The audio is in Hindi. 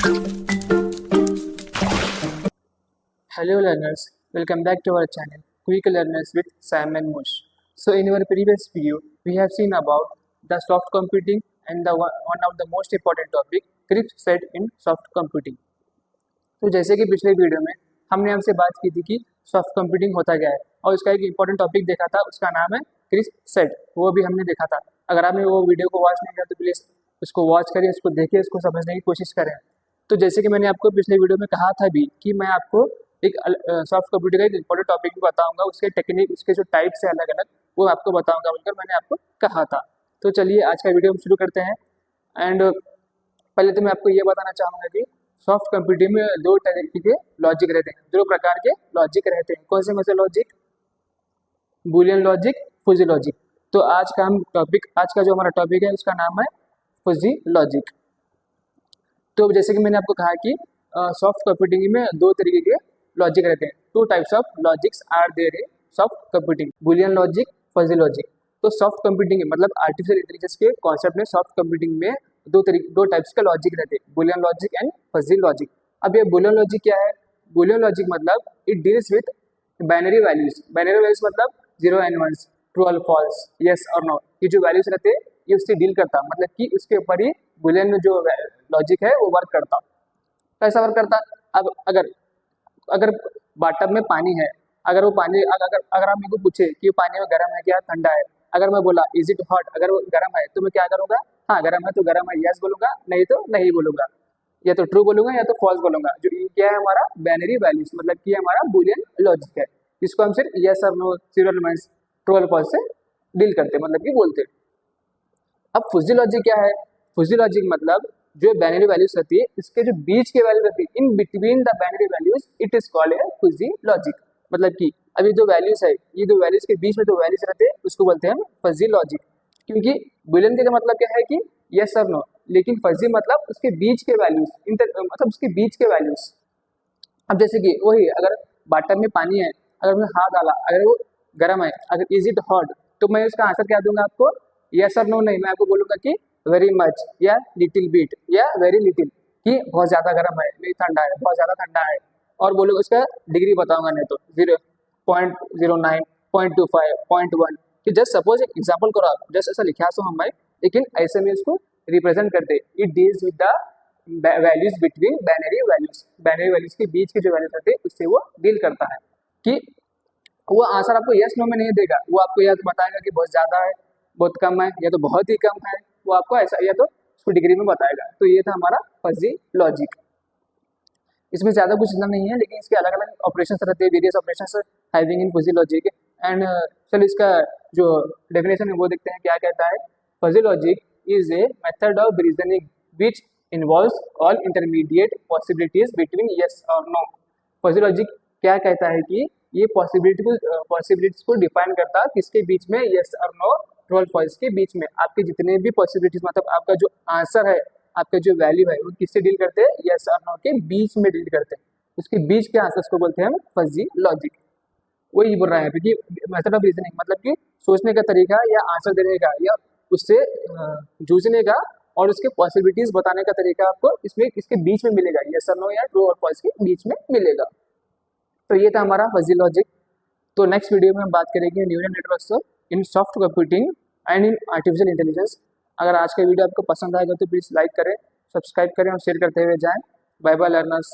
Hello learners, welcome back to our channel Quick Learners with Sam and Mush. So in our previous video, we have seen about the soft computing and the one of the most important topic, crisp set in soft computing. तो जैसे कि पिछले वीडियो में हमने आपसे बात की थी कि सॉफ्ट कंप्यूटिंग होता क्या है और उसका एक इंपॉर्टेंट टॉपिक देखा था, उसका नाम है क्रिस्प सेट। वो भी हमने देखा था। अगर आपने वो वीडियो को वॉच नहीं किया तो प्लीज़ उसको वॉच करें, उसको देखिए, उसको समझने की कोशिश करें। तो जैसे कि मैंने आपको पिछले वीडियो में कहा था भी कि मैं आपको एक सॉफ्ट कंप्यूटर का एक इंपॉर्टेंट टॉपिक भी बताऊंगा, उसके टेक्निक, उसके जो टाइप्स है अलग अलग, वो आपको बताऊंगा बोलकर मैंने आपको कहा था। तो चलिए आज का वीडियो हम शुरू करते हैं। एंड पहले तो मैं आपको ये बताना चाहूँगा कि सॉफ्ट कंप्यूटिंग में दो तरीके के लॉजिक रहते हैं, दो प्रकार के लॉजिक रहते हैं। कौन से लॉजिक? Boolean logic, फुजी logic. तो आज का जो हमारा टॉपिक है उसका नाम है फुजी लॉजिक। तो जैसे कि मैंने आपको कहा कि सॉफ्ट कंप्यूटिंग में दो तरीके के लॉजिक रहते हैं। Two types of logics are there in soft computing, boolean logic, fuzzy logic. तो सॉफ्ट कंप्यूटिंग मतलब आर्टिफिशियल इंटेलिजेंस के कॉन्सेप्ट में सॉफ्ट कंप्यूटिंग में दो टाइप्स का लॉजिक रहते हैं, boolean logic and fuzzy logic. अब ये बूलियन लॉजिक क्या है? बूलियन लॉजिक मतलब it deals with binary values. Binary values मतलब 0 and 1, ट्रू और फॉल्स, यस और नो। ये जो वैल्यूज रहते हैं ये उससे डील करता, मतलब कि उसके ऊपर ही बूलियन में जो लॉजिक है वो वर्क करता। कैसा वर्क करता? अब अगर अगर बाटब में पानी है, अगर वो पानी अगर आप मेरे को पूछे कि वो पानी में गर्म है क्या ठंडा है, अगर मैं बोला इज इट हॉट, अगर वो गर्म है तो मैं क्या करूंगा? हाँ गर्म है तो गर्म है यस बोलूंगा, नहीं तो नहीं बोलूंगा, या तो ट्रू बोलूंगा या तो फॉल्स बोलूंगा। जो ये क्या है हमारा बाइनरी वैल्यूज, मतलब कि हमारा बूलियन लॉजिक है। इसको हम सिर्फ यस और नो, जीरो एलिमेंट्स, ट्रू और फॉल्स से डील करते हैं, मतलब कि बोलते हैं। अब फुजी लॉजिक क्या है? फुजी लॉजिक मतलब जो बाइनरी वैल्यूज रहती है इसके जो बीच के वैल्यू रहती है, in between the binary values it is called a फुजी logic. मतलब कि अभी जो वैल्यूज है, ये जो वैल्यूज के बीच में जो वैल्यूज रहते हैं उसको बोलते हैं हम फजी लॉजिक। क्योंकि बुलियन का मतलब क्या है कि यस और नो, लेकिन फजी मतलब उसके बीच के वैल्यूज, मतलब उसके बीच के वैल्यूज। अब जैसे कि वही अगर बाटब में पानी है, अगर मैंने हाथ डाला, अगर वो गर्म है, अगर इज इट हॉट, तो मैं इसका आंसर क्या दूंगा आपको? यस और नो नहीं, मैं आपको बोलूंगा कि वेरी मच या लिटिल बिट या वेरी लिटिल, कि बहुत ज़्यादा गर्म है, नहीं ठंडा है, बहुत ज़्यादा ठंडा है। और बोलो उसका डिग्री बताऊंगा, नहीं तो 0.09, 0.25, 0.1। कि जस्ट सपोज एक एग्जाम्पल करो आप, जस्ट ऐसा लिखा सो हम, लेकिन ऐसे में इसको रिप्रेजेंट करते। It deals with the values between binary values, binary values के बीच के जो वैल्यूज रहते हैं उससे वो डील करता है। कि वो आंसर आपको यस नो में नहीं देगा, वो आपको या तो बताएगा कि बहुत ज़्यादा है, बहुत कम है, या तो बहुत ही कम है। वो आपको ऐसा या तो उसको डिग्री में बताएगा। तो ये था हमारा फजी लॉजिक। इसमें ज़्यादा कुछ इतना नहीं है, लेकिन इसके अलग अलग ऑपरेशन रहते हैं, various operation having in fuzzy logic. And चलो इसका जो डेफिनेशन है वो देखते हैं क्या कहता है। Fuzzy logic is a method of reasoning which involves all intermediate possibilities between yes और नो। फजी लॉजिक क्या कहता है कि ये पॉसिबिलिटीज को डिफाइन करता है किसके बीच में? यस और नो, ट्रू और फॉल्स के बीच में। आपके जितने भी पॉसिबिलिटीज, मतलब आपका जो आंसर है, आपका जो वैल्यू है, वो किससे डील करते हैं? यस और नो के बीच में डील करते हैं। उसके बीच के आंसर्स को बोलते हैं हम फजी लॉजिक। वही बोल रहा है कि मेथड ऑफ रीजनिंग मतलब कि सोचने का तरीका या आंसर देने का या उससे जूझने का और उसके पॉसिबिलिटीज बताने का तरीका आपको इसमें इसके बीच में मिलेगा, यस और नो या ट्रू और फॉल्स के बीच में मिलेगा। तो ये था हमारा फजी लॉजिक। तो नेक्स्ट वीडियो में हम बात करेंगे neural networks in soft computing and in artificial intelligence. अगर आज का वीडियो आपको पसंद आएगा तो प्लीज़ लाइक करें, सब्सक्राइब करें और शेयर करते हुए जाएं। Bye bye learners.